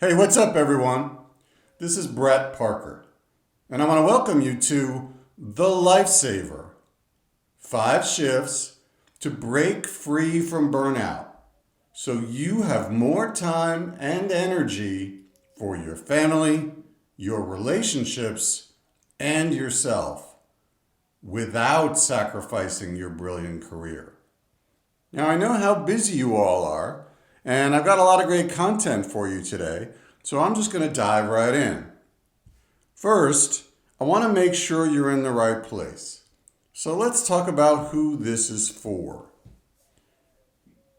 Hey, what's up, everyone? This is Brett Parker, and I want to welcome you to The Lifesaver 5 shifts to break free from burnout so you have more time and energy for your family, your relationships, and yourself without sacrificing your brilliant career. Now, I know how busy you all are, and I've got a lot of great content for you today, so I'm just going to dive right in. First, I want to make sure you're in the right place. So let's talk about who this is for.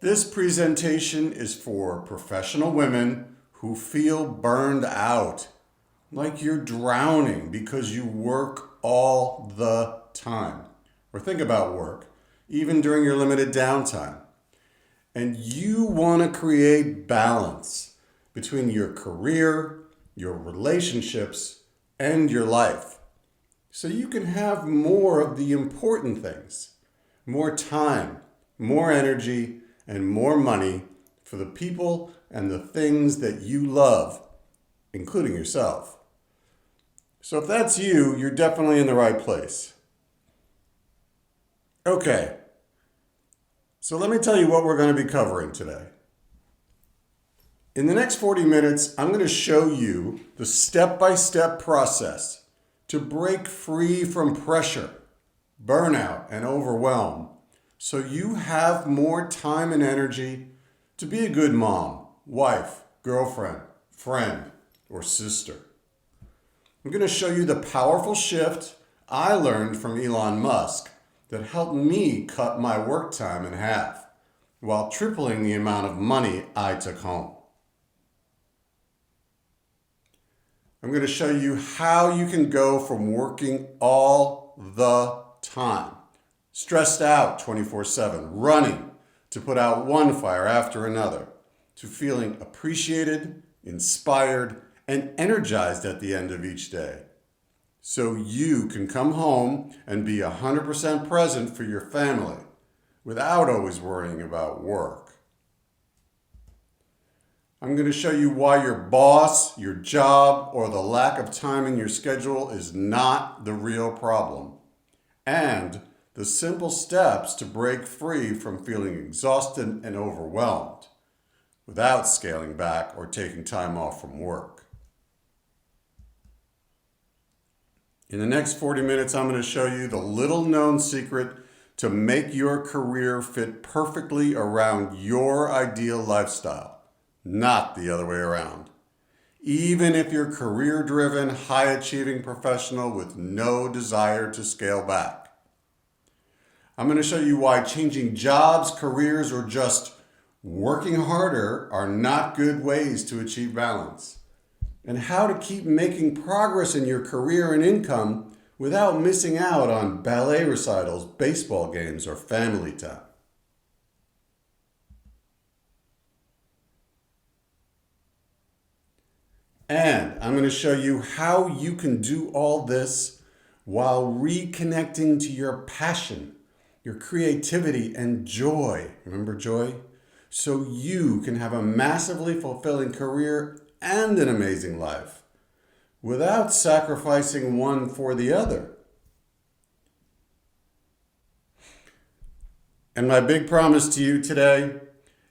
This presentation is for professional women who feel burned out, like you're drowning because you work all the time. Or think about work, even during your limited downtime. And you want to create balance between your career, your relationships, and your life. So you can have more of the important things, more time, more energy, and more money for the people and the things that you love, including yourself. So if that's you, you're definitely in the right place. Okay, so let me tell you what we're going to be covering today. In the next 40 minutes, I'm going to show you the step-by-step process to break free from pressure, burnout, and overwhelm so you have more time and energy to be a good mom, wife, girlfriend, friend, or sister. I'm going to show you the powerful shift I learned from Elon Musk that helped me cut my work time in half while tripling the amount of money I took home. I'm going to show you how you can go from working all the time, stressed out 24/7, running to put out one fire after another, to feeling appreciated, inspired, and energized at the end of each day. So you can come home and be 100% present for your family without always worrying about work. I'm going to show you why your boss, your job, or the lack of time in your schedule is not the real problem, and the simple steps to break free from feeling exhausted and overwhelmed without scaling back or taking time off from work. In the next 40 minutes, I'm going to show you the little known secret to make your career fit perfectly around your ideal lifestyle. Not the other way around. Even if you're career-driven, high-achieving professional with no desire to scale back. I'm going to show you why changing jobs, careers, or just working harder are not good ways to achieve balance, and how to keep making progress in your career and income without missing out on ballet recitals, baseball games, or family time. And I'm going to show you how you can do all this while reconnecting to your passion, your creativity, and joy. Remember joy? So you can have a massively fulfilling career and an amazing life without sacrificing one for the other. And my big promise to you today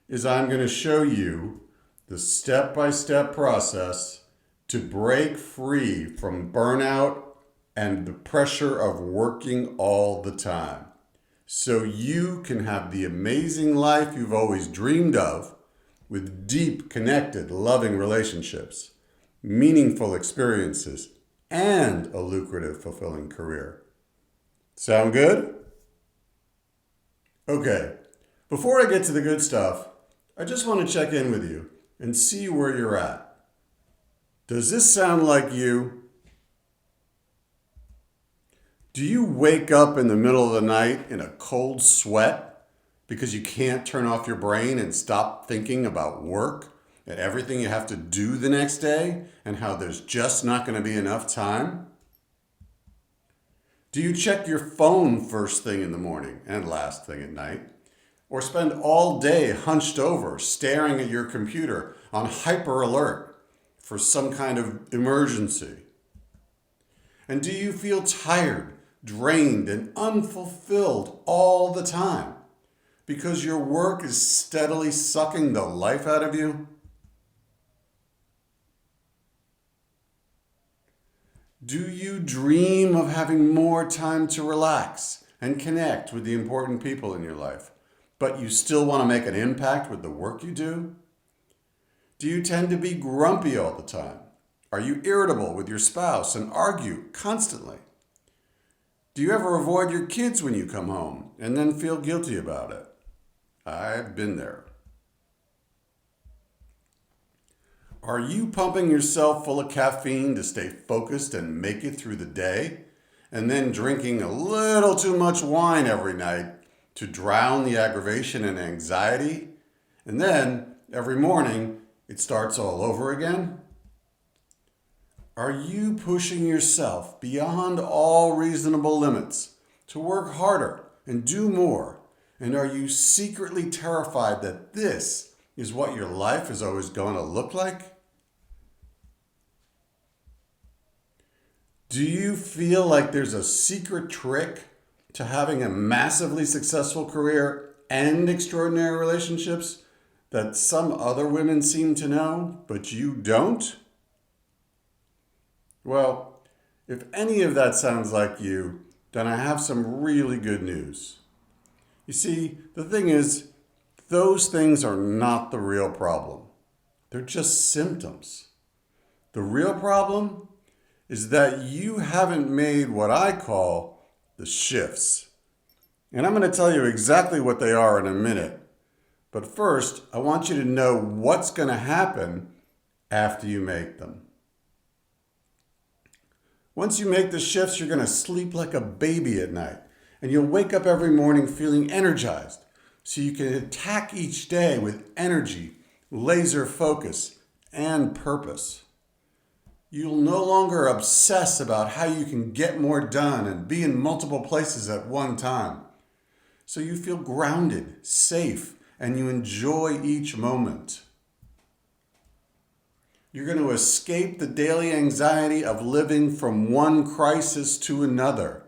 is I'm going to show you the step-by-step process to break free from burnout and the pressure of working all the time, so you can have the amazing life you've always dreamed of with deep, connected, loving relationships, meaningful experiences, and a lucrative, fulfilling career. Sound good? Okay, before I get to the good stuff, I just want to check in with you and see where you're at. Does this sound like you? Do you wake up in the middle of the night in a cold sweat because you can't turn off your brain and stop thinking about work and everything you have to do the next day and how there's just not going to be enough time? Do you check your phone first thing in the morning and last thing at night? Or spend all day hunched over staring at your computer on hyper alert for some kind of emergency? And do you feel tired, drained, and unfulfilled all the time because your work is steadily sucking the life out of you? Do you dream of having more time to relax and connect with the important people in your life, but you still want to make an impact with the work you do? Do you tend to be grumpy all the time? Are you irritable with your spouse and argue constantly? Do you ever avoid your kids when you come home and then feel guilty about it? I've been there. Are you pumping yourself full of caffeine to stay focused and make it through the day, and then drinking a little too much wine every night to drown the aggravation and anxiety, and then every morning it starts all over again? Are you pushing yourself beyond all reasonable limits to work harder and do more? And are you secretly terrified that this is what your life is always going to look like? Do you feel like there's a secret trick to having a massively successful career and extraordinary relationships that some other women seem to know, but you don't? Well, if any of that sounds like you, then I have some really good news. You see, the thing is, those things are not the real problem. They're just symptoms. The real problem is that you haven't made what I call the shifts. And I'm going to tell you exactly what they are in a minute. But first, I want you to know what's going to happen after you make them. Once you make the shifts, you're going to sleep like a baby at night. And you'll wake up every morning feeling energized, so you can attack each day with energy, laser focus, and purpose. You'll no longer obsess about how you can get more done and be in multiple places at one time. So you feel grounded, safe, and you enjoy each moment. You're going to escape the daily anxiety of living from one crisis to another,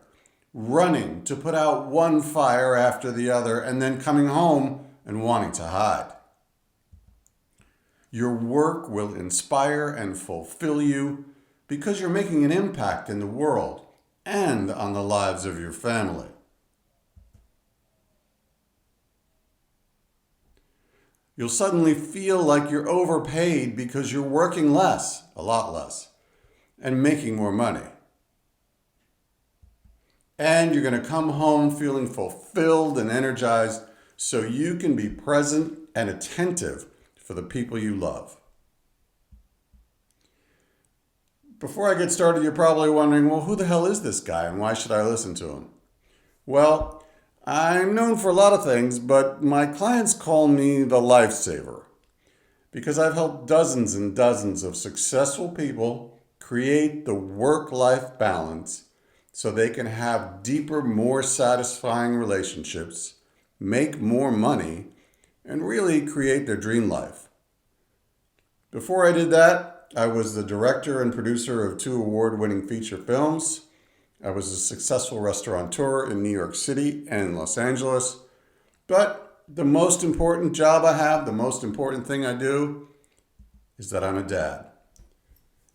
running to put out one fire after the other, and then coming home and wanting to hide. Your work will inspire and fulfill you because you're making an impact in the world and on the lives of your family. You'll suddenly feel like you're overpaid because you're working less, a lot less, and making more money. And you're going to come home feeling fulfilled and energized so you can be present and attentive for the people you love. Before I get started, you're probably wondering, well, who the hell is this guy and why should I listen to him? Well, I'm known for a lot of things, but my clients call me the Lifesaver because I've helped dozens and dozens of successful people create the work-life balance so they can have deeper, more satisfying relationships, make more money, and really create their dream life. Before I did that, I was the director and producer of 2 award-winning feature films. I was a successful restaurateur in New York City and Los Angeles. But the most important job I have, the most important thing I do, is that I'm a dad.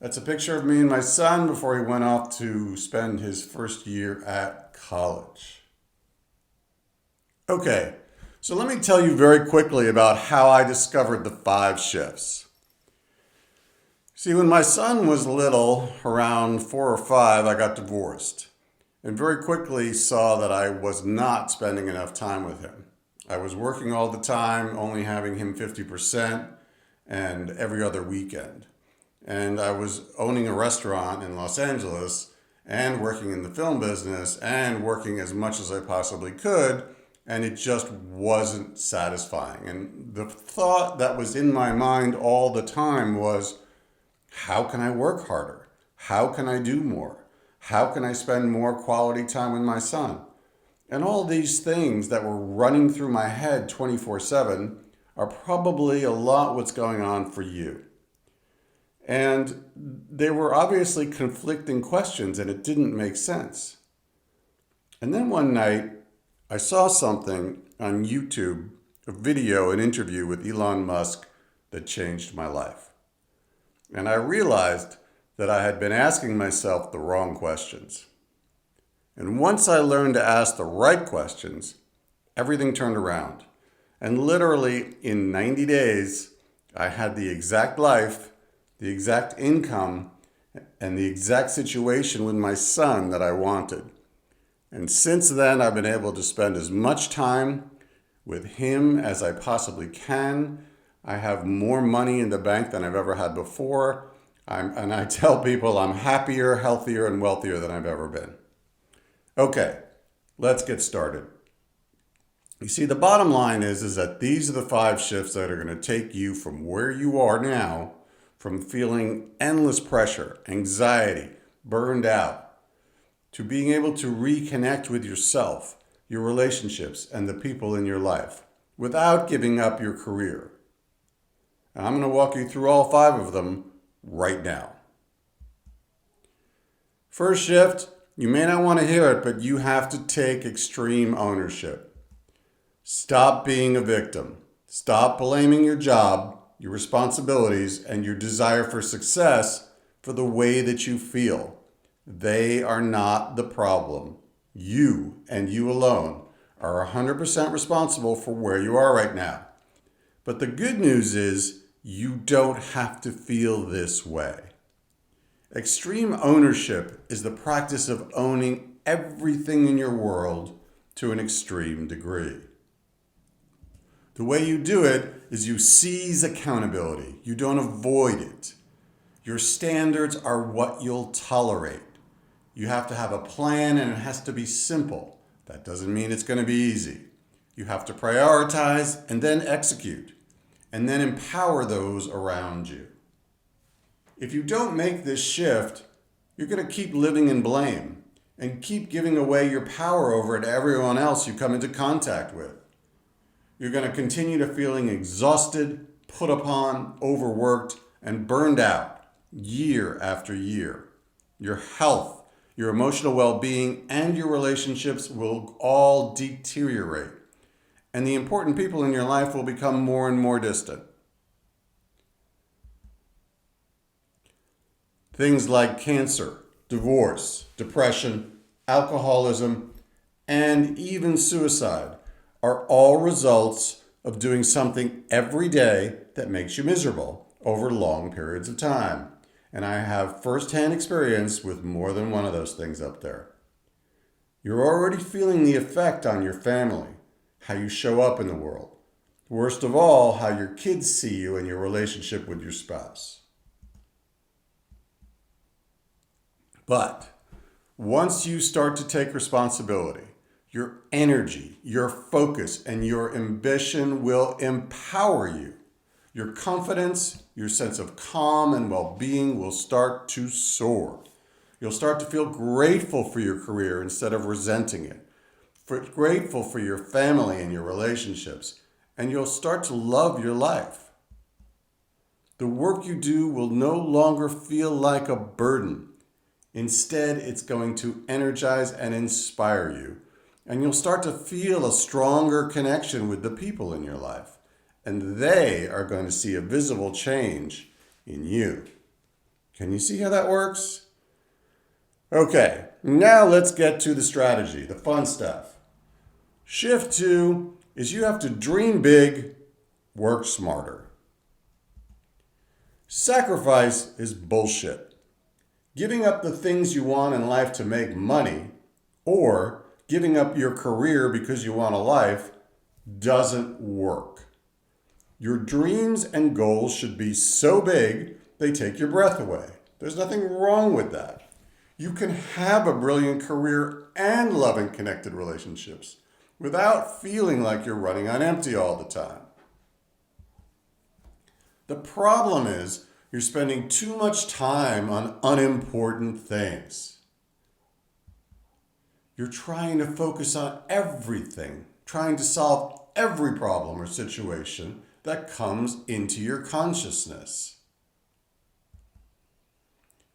That's a picture of me and my son before he went off to spend his first year at college. Okay, so let me tell you very quickly about how I discovered the 5 shifts. See, when my son was little, around 4 or 5, I got divorced and very quickly saw that I was not spending enough time with him. I was working all the time, only having him 50% and every other weekend. And I was owning a restaurant in Los Angeles and working in the film business and working as much as I possibly could, and it just wasn't satisfying. And the thought that was in my mind all the time was, how can I work harder? How can I do more? How can I spend more quality time with my son? And all these things that were running through my head 24/7 are probably a lot what's going on for you. And they were obviously conflicting questions and it didn't make sense. And then one night, I saw something on YouTube, a video, an interview with Elon Musk that changed my life. And I realized that I had been asking myself the wrong questions. And once I learned to ask the right questions, everything turned around. And literally in 90 days, I had the exact life, the exact income, and the exact situation with my son that I wanted. And since then, I've been able to spend as much time with him as I possibly can. I have more money in the bank than I've ever had before. And I tell people I'm happier, healthier, and wealthier than I've ever been. Okay, let's get started. You see, the bottom line is that these are the 5 shifts that are going to take you from where you are now, from feeling endless pressure, anxiety, burned out, to being able to reconnect with yourself, your relationships, and the people in your life without giving up your career. And I'm going to walk you through all 5 of them right now. First shift, you may not want to hear it, but you have to take extreme ownership. Stop being a victim. Stop blaming your job, your responsibilities, and your desire for success for the way that you feel. They are not the problem. You and you alone are 100% responsible for where you are right now. But the good news is you don't have to feel this way. Extreme ownership is the practice of owning everything in your world to an extreme degree. The way you do it is you seize accountability. You don't avoid it. Your standards are what you'll tolerate. You have to have a plan and it has to be simple. That doesn't mean it's going to be easy. You have to prioritize and then execute, and then empower those around you. If you don't make this shift, you're going to keep living in blame and keep giving away your power over to everyone else you come into contact with. You're going to continue to feeling exhausted, put upon, overworked, and burned out year after year. Your health, your emotional well-being, and your relationships will all deteriorate. And the important people in your life will become more and more distant. Things like cancer, divorce, depression, alcoholism, and even suicide are all results of doing something every day that makes you miserable over long periods of time. And I have firsthand experience with more than one of those things up there. You're already feeling the effect on your family, how you show up in the world. Worst of all, how your kids see you and your relationship with your spouse. But once you start to take responsibility, your energy, your focus, and your ambition will empower you. Your confidence, your sense of calm and well-being will start to soar. You'll start to feel grateful for your career instead of resenting it. Grateful for your family and your relationships. And you'll start to love your life. The work you do will no longer feel like a burden. Instead, it's going to energize and inspire you. And you'll start to feel a stronger connection with the people in your life. And they are going to see a visible change in you. Can you see how that works? Okay, now let's get to the strategy, the fun stuff. Shift 2 is you have to dream big, work smarter. Sacrifice is bullshit. Giving up the things you want in life to make money, or giving up your career because you want a life, doesn't work. Your dreams and goals should be so big, they take your breath away. There's nothing wrong with that. You can have a brilliant career and love and connected relationships without feeling like you're running on empty all the time. The problem is you're spending too much time on unimportant things. You're trying to focus on everything, trying to solve every problem or situation that comes into your consciousness.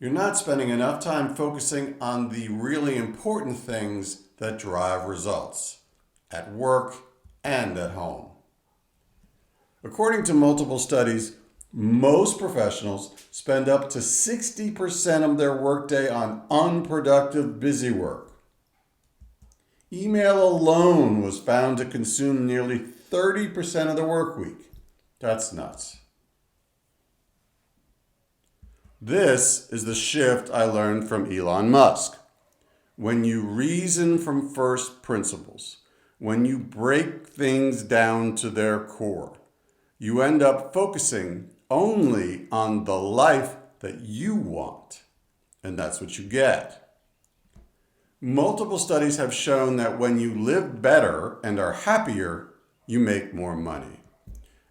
You're not spending enough time focusing on the really important things that drive results at work and at home. According to multiple studies, most professionals spend up to 60% of their workday on unproductive busy work. Email alone was found to consume nearly 30% of the work week. That's nuts. This is the shift I learned from Elon Musk. When you reason from first principles, when you break things down to their core, you end up focusing only on the life that you want. And that's what you get. Multiple studies have shown that when you live better and are happier, you make more money.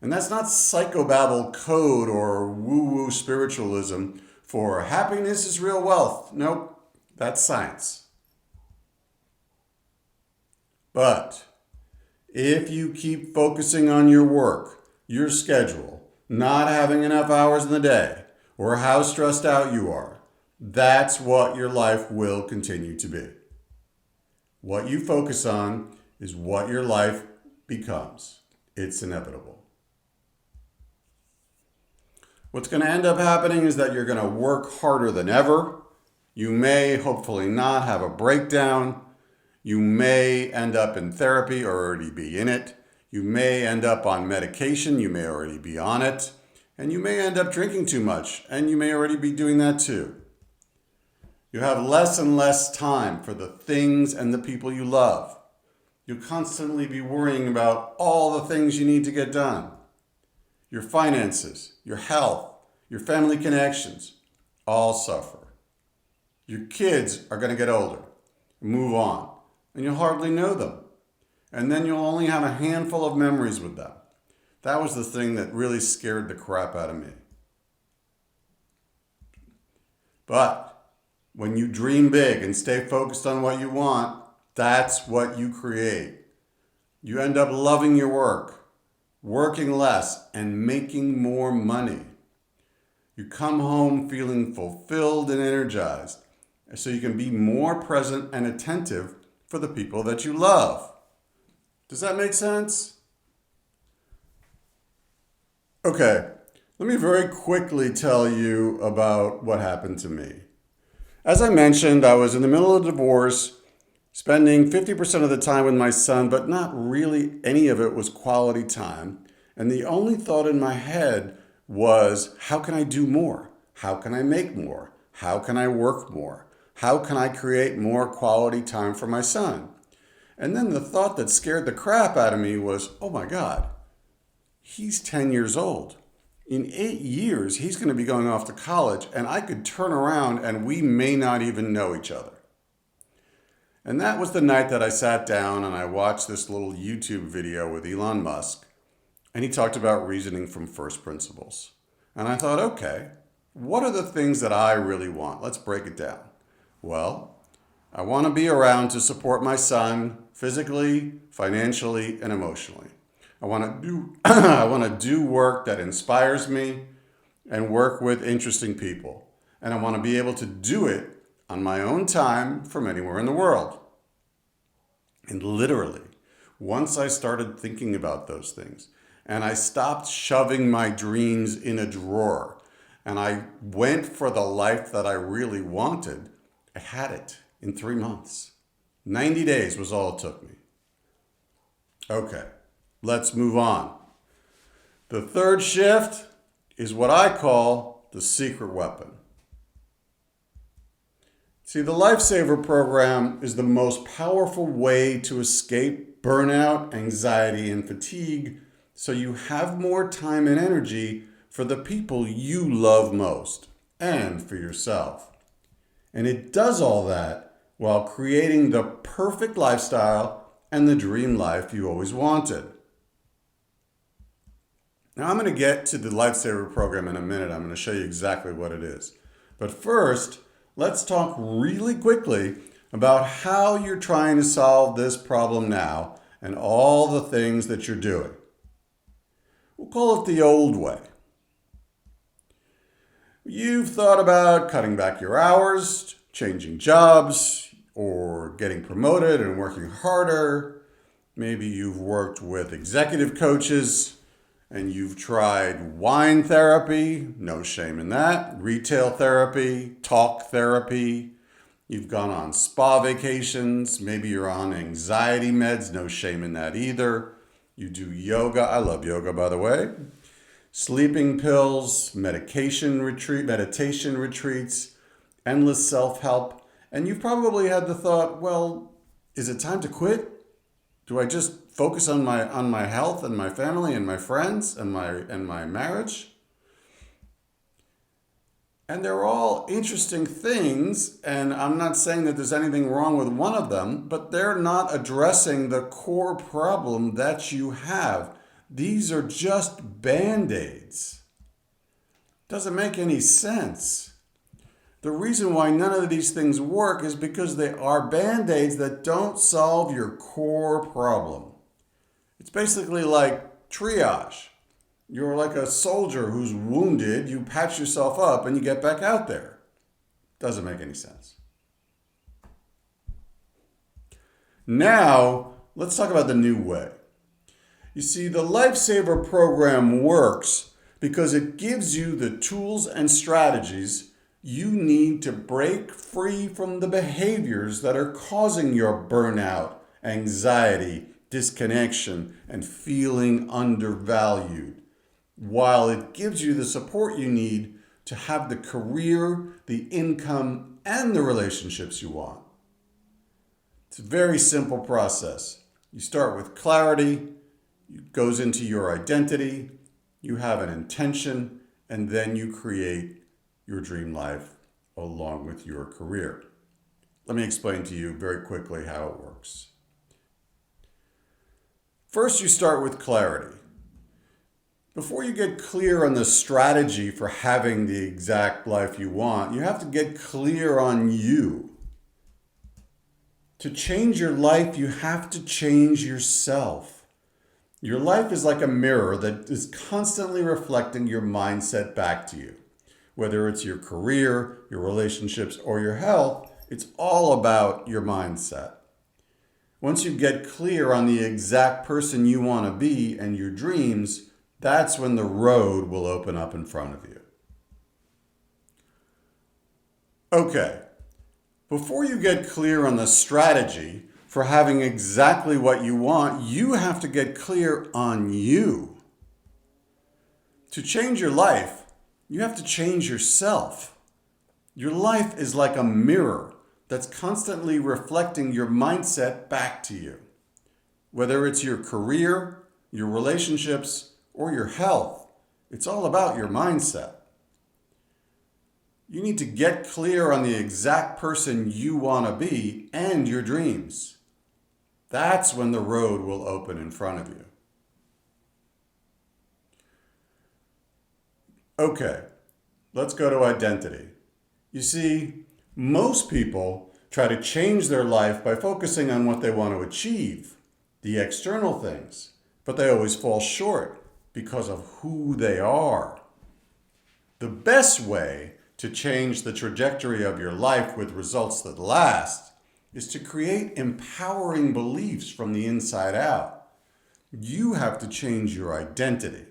And that's not psychobabble code or woo-woo spiritualism for happiness is real wealth. Nope, that's science. But if you keep focusing on your work, your schedule, not having enough hours in the day, or how stressed out you are, that's what your life will continue to be. What you focus on is what your life becomes. It's inevitable. What's going to end up happening is that you're going to work harder than ever. You may, hopefully not, have a breakdown. You may end up in therapy or already be in it. You may end up on medication. You may already be on it. And you may end up drinking too much, and you may already be doing that too. You have less and less time for the things and the people you love. You'll constantly be worrying about all the things you need to get done. Your finances, your health, your family connections all suffer. Your kids are going to get older, move on, and you'll hardly know them. And then you'll only have a handful of memories with them. That was the thing that really scared the crap out of me. But when you dream big and stay focused on what you want, that's what you create. You end up loving your work, working less, and making more money. You come home feeling fulfilled and energized, so you can be more present and attentive for the people that you love. Does that make sense? Okay, let me very quickly tell you about what happened to me. As I mentioned, I was in the middle of a divorce, spending 50% of the time with my son, but not really any of it was quality time. And the only thought in my head was, how can I do more? How can I make more? How can I work more? How can I create more quality time for my son? And then the thought that scared the crap out of me was, oh my God, he's 10 years old. In 8 years, he's going to be going off to college, and I could turn around and we may not even know each other. And that was the night that I sat down and I watched this little YouTube video with Elon Musk, and he talked about reasoning from first principles. And I thought, okay, what are the things that I really want? Let's break it down. Well, I want to be around to support my son physically, financially, and emotionally. I want to do work that inspires me and work with interesting people. And I want to be able to do it on my own time from anywhere in the world. And literally, once I started thinking about those things, and I stopped shoving my dreams in a drawer, and I went for the life that I really wanted, I had it in 3 months. 90 days was all it took me. Okay, let's move on. The third shift is what I call the secret weapon. See, the Lifesaver program is the most powerful way to escape burnout, anxiety, and fatigue so you have more time and energy for the people you love most and for yourself. And it does all that while creating the perfect lifestyle and the dream life you always wanted. Now, I'm going to get to the Lifesaver program in a minute. I'm going to show you exactly what it is. But first, let's talk really quickly about how you're trying to solve this problem now and all the things that you're doing. We'll call it the old way. You've thought about cutting back your hours, changing jobs, or getting promoted and working harder. Maybe you've worked with executive coaches and you've tried wine therapy, no shame in that, retail therapy, talk therapy. You've gone on spa vacations. Maybe you're on anxiety meds, no shame in that either. You do yoga. I love yoga, by the way. Sleeping pills, meditation retreats, endless self-help. And you've probably had the thought, well, is it time to quit? Do I just focus on my health and my family and my friends and my marriage? And they're all interesting things, and I'm not saying that there's anything wrong with one of them, but they're not addressing the core problem that you have. These are just Band-Aids. Doesn't make any sense. The reason why none of these things work is because they are Band-Aids that don't solve your core problem. It's basically like triage. You're like a soldier who's wounded, you patch yourself up and you get back out there. Doesn't make any sense. Now, let's talk about the new way. You see, the Lifesaver program works because it gives you the tools and strategies you need to break free from the behaviors that are causing your burnout, anxiety, disconnection, and feeling undervalued, while it gives you the support you need to have the career, the income, and the relationships you want. It's a very simple process. You start with clarity, it goes into your identity, you have an intention, and then you create your dream life along with your career. Let me explain to you very quickly how it works. First, you start with clarity. Before you get clear on the strategy for having the exact life you want, you have to get clear on you. To change your life, you have to change yourself. Your life is like a mirror that is constantly reflecting your mindset back to you. Whether it's your career, your relationships, or your health, it's all about your mindset. Once you get clear on the exact person you want to be and your dreams, that's when the road will open up in front of you. Okay, before you get clear on the strategy for having exactly what you want, you have to get clear on you. To change your life, you have to change yourself. Your life is like a mirror that's constantly reflecting your mindset back to you. Whether it's your career, your relationships, or your health, it's all about your mindset. You need to get clear on the exact person you want to be and your dreams. That's when the road will open in front of you. Okay, let's go to identity. You see, most people try to change their life by focusing on what they want to achieve, the external things, but they always fall short because of who they are. The best way to change the trajectory of your life with results that last is to create empowering beliefs from the inside out. You have to change your identity.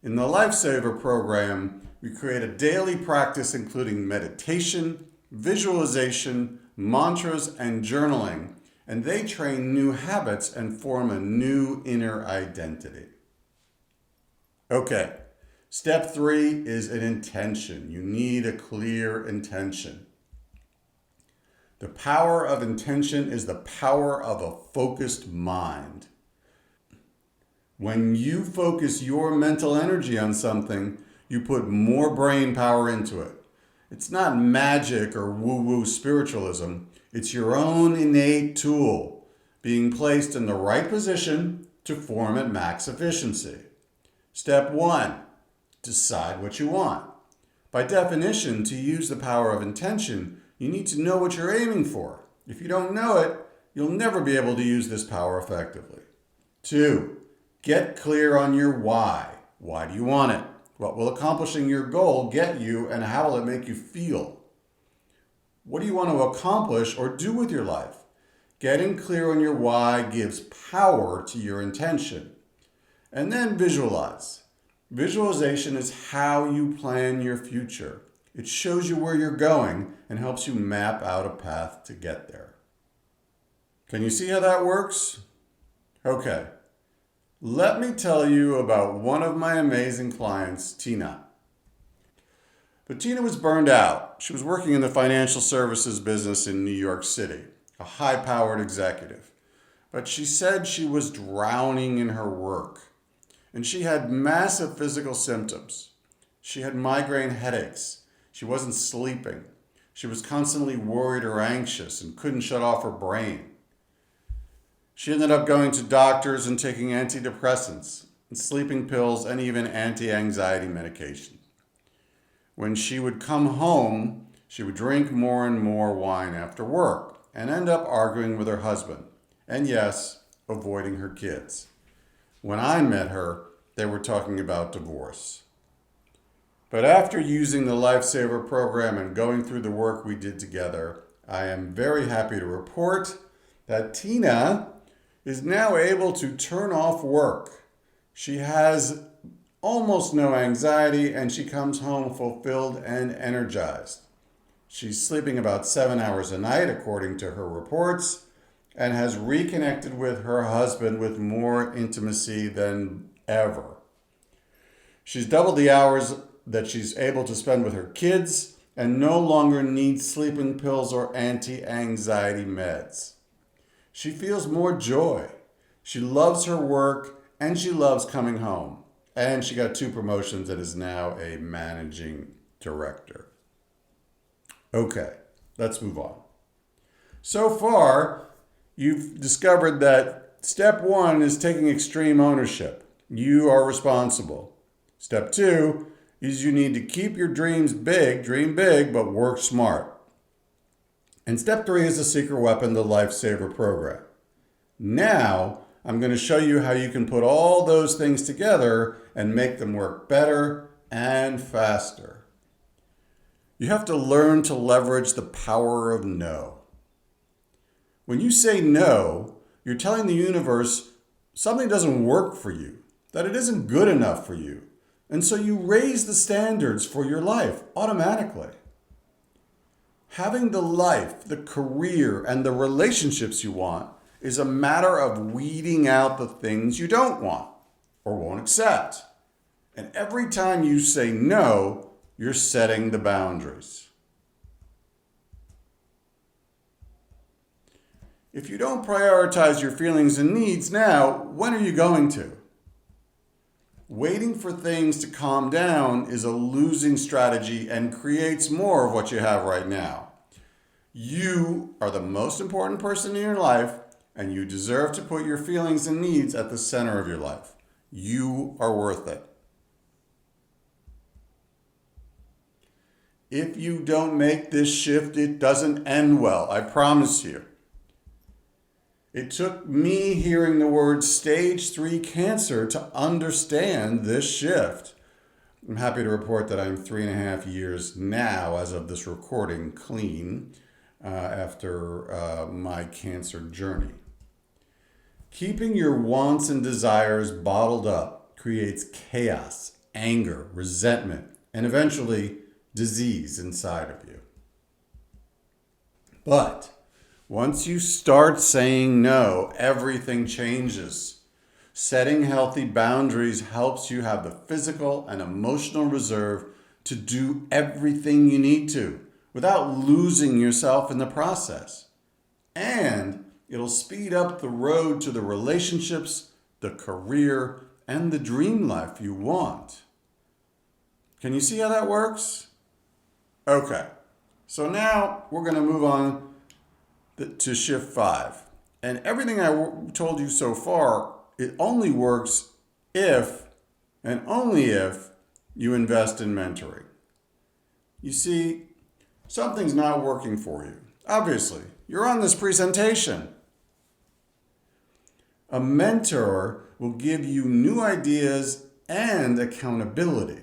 In the Lifesaver program, we create a daily practice including meditation, visualization, mantras, and journaling, and they train new habits and form a new inner identity. Okay, step 3 is an intention. You need a clear intention. The power of intention is the power of a focused mind. When you focus your mental energy on something, you put more brain power into it. It's not magic or woo-woo spiritualism. It's your own innate tool being placed in the right position to form at max efficiency. Step 1, decide what you want. By definition, to use the power of intention, you need to know what you're aiming for. If you don't know it, you'll never be able to use this power effectively. 2, get clear on your why. Why do you want it? What will accomplishing your goal get you, and how will it make you feel? What do you want to accomplish or do with your life? Getting clear on your why gives power to your intention. And then visualize. Visualization is how you plan your future. It shows you where you're going and helps you map out a path to get there. Can you see how that works? Okay. Let me tell you about one of my amazing clients, Tina. But Tina was burned out. She was working in the financial services business in New York City, a high-powered executive. But she said she was drowning in her work. And she had massive physical symptoms. She had migraine headaches. She wasn't sleeping. She was constantly worried or anxious and couldn't shut off her brain. She ended up going to doctors and taking antidepressants, and sleeping pills, and even anti-anxiety medication. When she would come home, she would drink more and more wine after work and end up arguing with her husband. And yes, avoiding her kids. When I met her, they were talking about divorce. But after using the Lifesaver program and going through the work we did together, I am very happy to report that Tina is now able to turn off work. She has almost no anxiety and she comes home fulfilled and energized. She's sleeping about 7 hours a night, according to her reports, and has reconnected with her husband with more intimacy than ever. She's doubled the hours that she's able to spend with her kids and no longer needs sleeping pills or anti-anxiety meds. She feels more joy. She loves her work and she loves coming home. And she got 2 promotions and is now a managing director. Okay, let's move on. So far, you've discovered that step 1 is taking extreme ownership. You are responsible. Step 2 is you need to keep your dreams big, dream big, but work smart. And step 3 is the secret weapon, the Lifesaver program. Now, I'm going to show you how you can put all those things together and make them work better and faster. You have to learn to leverage the power of no. When you say no, you're telling the universe something doesn't work for you, that it isn't good enough for you. And so you raise the standards for your life automatically. Having the life, the career, and the relationships you want is a matter of weeding out the things you don't want or won't accept. And every time you say no, you're setting the boundaries. If you don't prioritize your feelings and needs now, when are you going to? Waiting for things to calm down is a losing strategy and creates more of what you have right now. You are the most important person in your life, and you deserve to put your feelings and needs at the center of your life. You are worth it. If you don't make this shift, it doesn't end well, I promise you. It took me hearing the word stage 3 cancer to understand this shift. I'm happy to report that I'm 3.5 years now, as of this recording, clean after my cancer journey. Keeping your wants and desires bottled up creates chaos, anger, resentment, and eventually disease inside of you. But once you start saying no, everything changes. Setting healthy boundaries helps you have the physical and emotional reserve to do everything you need to without losing yourself in the process. And it'll speed up the road to the relationships, the career, and the dream life you want. Can you see how that works? Okay, so now we're going to move on to shift 5. And everything I told you so far, it only works if and only if you invest in mentoring. You see, something's not working for you. Obviously, you're on this presentation. A mentor will give you new ideas and accountability.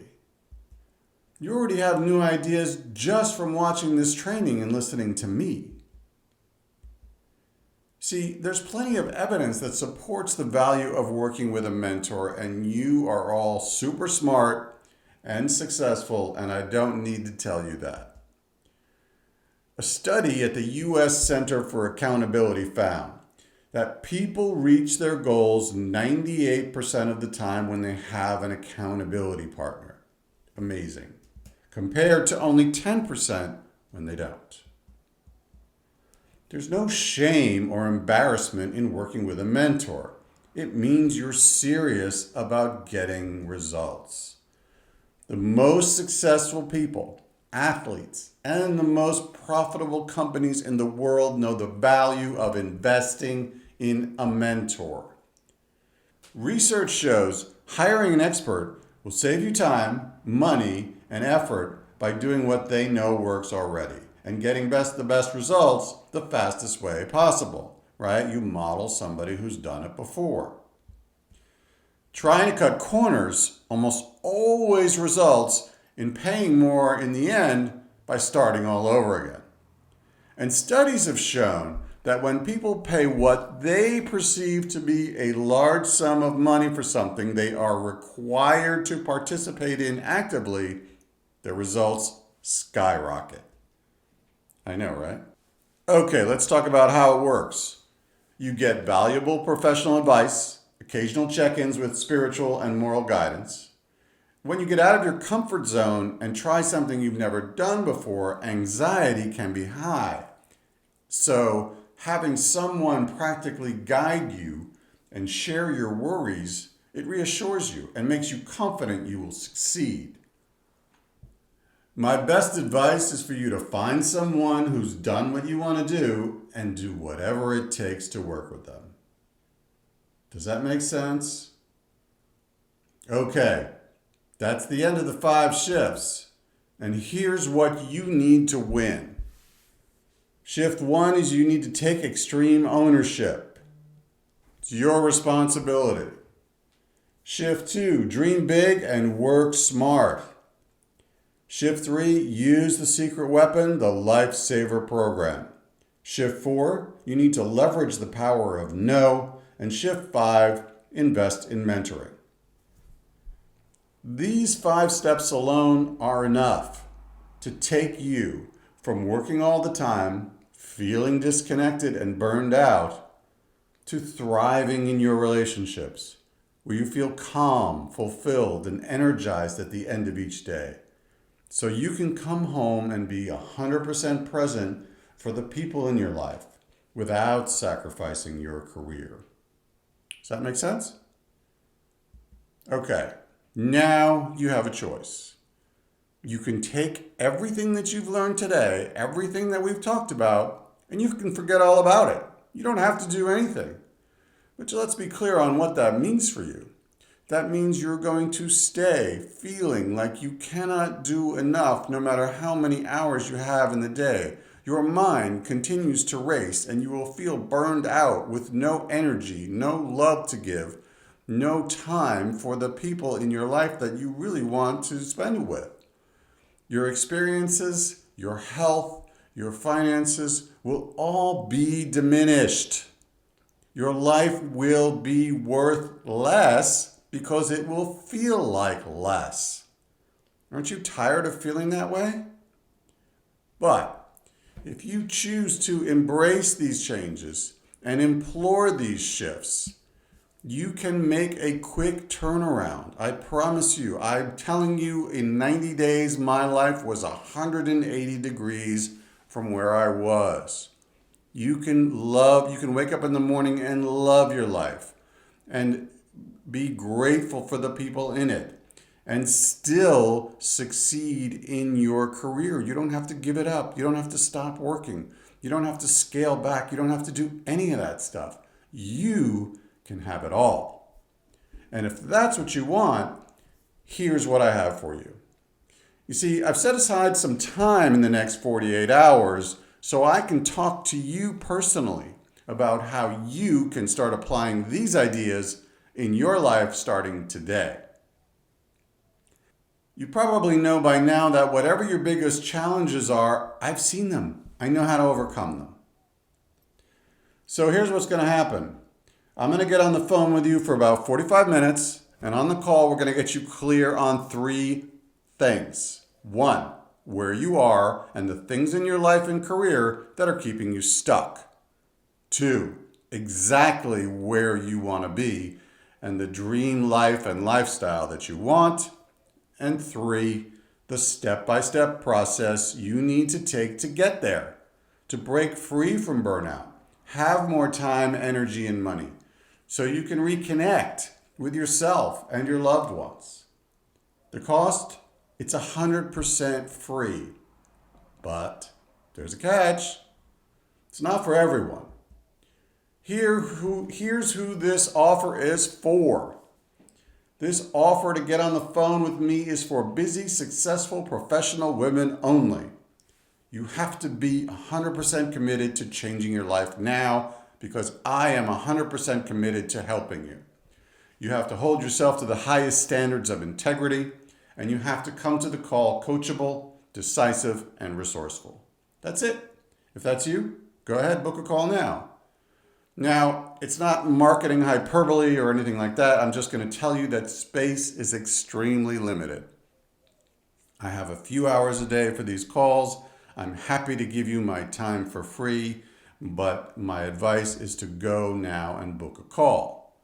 You already have new ideas just from watching this training and listening to me. See, there's plenty of evidence that supports the value of working with a mentor, and you are all super smart and successful, and I don't need to tell you that. A study at the U.S. Center for Accountability found that people reach their goals 98% of the time when they have an accountability partner. Amazing. Compared to only 10% when they don't. There's no shame or embarrassment in working with a mentor. It means you're serious about getting results. The most successful people, athletes, and the most profitable companies in the world know the value of investing in a mentor. Research shows hiring an expert will save you time, money, and effort by doing what they know works already and getting the best results the fastest way possible, right? You model somebody who's done it before. Trying to cut corners almost always results in paying more in the end by starting all over again. And studies have shown that when people pay what they perceive to be a large sum of money for something they are required to participate in actively, their results skyrocket. I know, right? Okay, let's talk about how it works. You get valuable professional advice, occasional check-ins with spiritual and moral guidance. When you get out of your comfort zone and try something you've never done before, anxiety can be high. So having someone practically guide you and share your worries, it reassures you and makes you confident you will succeed. My best advice is for you to find someone who's done what you want to do and do whatever it takes to work with them. Does that make sense? Okay, that's the end of the 5 shifts. And here's what you need to win. Shift 1 is you need to take extreme ownership. It's your responsibility. Shift 2, dream big and work smart. Shift 3, use the secret weapon, the Lifesaver program. Shift 4, you need to leverage the power of no. And shift 5, invest in mentoring. These 5 steps alone are enough to take you from working all the time, feeling disconnected and burned out, to thriving in your relationships, where you feel calm, fulfilled, and energized at the end of each day. So you can come home and be 100% present for the people in your life without sacrificing your career. Does that make sense? Okay, now you have a choice. You can take everything that you've learned today, everything that we've talked about, and you can forget all about it. You don't have to do anything. But let's be clear on what that means for you. That means you're going to stay feeling like you cannot do enough no matter how many hours you have in the day. Your mind continues to race and you will feel burned out with no energy, no love to give, no time for the people in your life that you really want to spend with. Your experiences, your health, your finances will all be diminished. Your life will be worth less because it will feel like less. Aren't you tired of feeling that way? But if you choose to embrace these changes and implore these shifts, you can make a quick turnaround. I promise you. I'm telling you, in 90 days, my life was 180 degrees from where I was. You can wake up in the morning and love your life and be grateful for the people in it and still succeed in your career. You don't have to give it up. You don't have to stop working. You don't have to scale back. You don't have to do any of that stuff. You can have it all. And if that's what you want, here's what I have for you. You see, I've set aside some time in the next 48 hours so I can talk to you personally about how you can start applying these ideas in your life starting today. You probably know by now that whatever your biggest challenges are, I've seen them. I know how to overcome them. So here's what's going to happen. I'm going to get on the phone with you for about 45 minutes, and on the call, we're going to get you clear on 3 things. 1, where you are and the things in your life and career that are keeping you stuck. 2, exactly where you want to be and the dream life and lifestyle that you want. And 3, the step-by-step process you need to take to get there, to break free from burnout, have more time, energy, and money, so you can reconnect with yourself and your loved ones. The cost? It's 100% free. But there's a catch. It's not for everyone. Here's who this offer is for. This offer to get on the phone with me is for busy, successful, professional women only. You have to be 100% committed to changing your life now, because I am 100% committed to helping you. You have to hold yourself to the highest standards of integrity, and you have to come to the call coachable, decisive, and resourceful. That's it. If that's you, go ahead, book a call now. Now, it's not marketing hyperbole or anything like that. I'm just going to tell you that space is extremely limited. I have a few hours a day for these calls. I'm happy to give you my time for free, but my advice is to go now and book a call.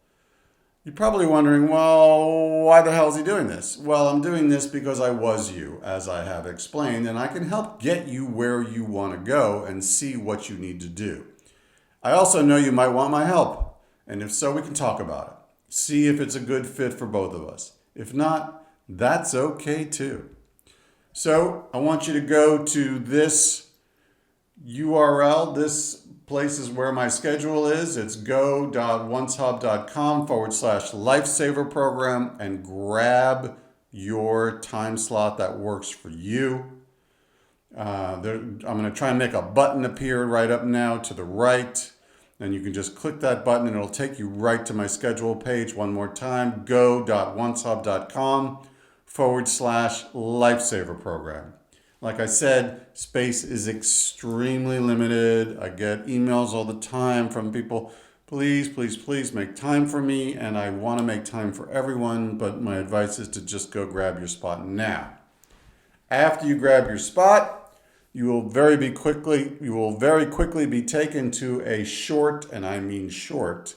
You're probably wondering, well, why the hell is he doing this? Well, I'm doing this because I was you, as I have explained, and I can help get you where you want to go and see what you need to do. I also know you might want my help, and if so, we can talk about it. See if it's a good fit for both of us. If not, that's okay too. So I want you to go to this URL. This place is where my schedule is. It's go.oneshub.com/lifesaver program and grab your time slot that works for you. I'm going to try and make a button appear right up now to the right. And you can just click that button and it'll take you right to my schedule page. One more time, go.oneshub.com/lifesaver program. Like I said, space is extremely limited. I get emails all the time from people, please, please, please make time for me. And I want to make time for everyone, but my advice is to just go grab your spot now. After you grab your spot, you will very quickly be taken to a short, and I mean short,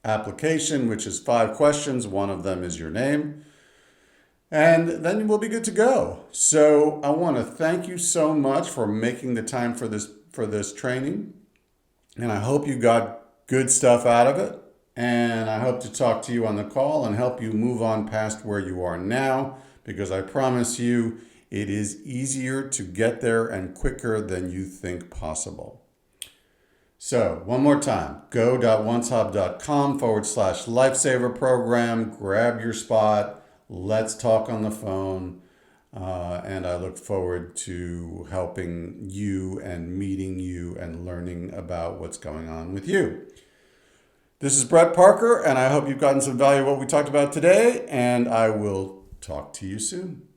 application, which is 5 questions. One of them is your name. And then we'll be good to go. So I want to thank you so much for making the time for this training. And I hope you got good stuff out of it. And I hope to talk to you on the call and help you move on past where you are now, because I promise you it is easier to get there and quicker than you think possible. So one more time, go.oneshub.com/lifesaver program, grab your spot. Let's talk on the phone, and I look forward to helping you and meeting you and learning about what's going on with you. This is Brett Parker, and I hope you've gotten some value of what we talked about today, and I will talk to you soon.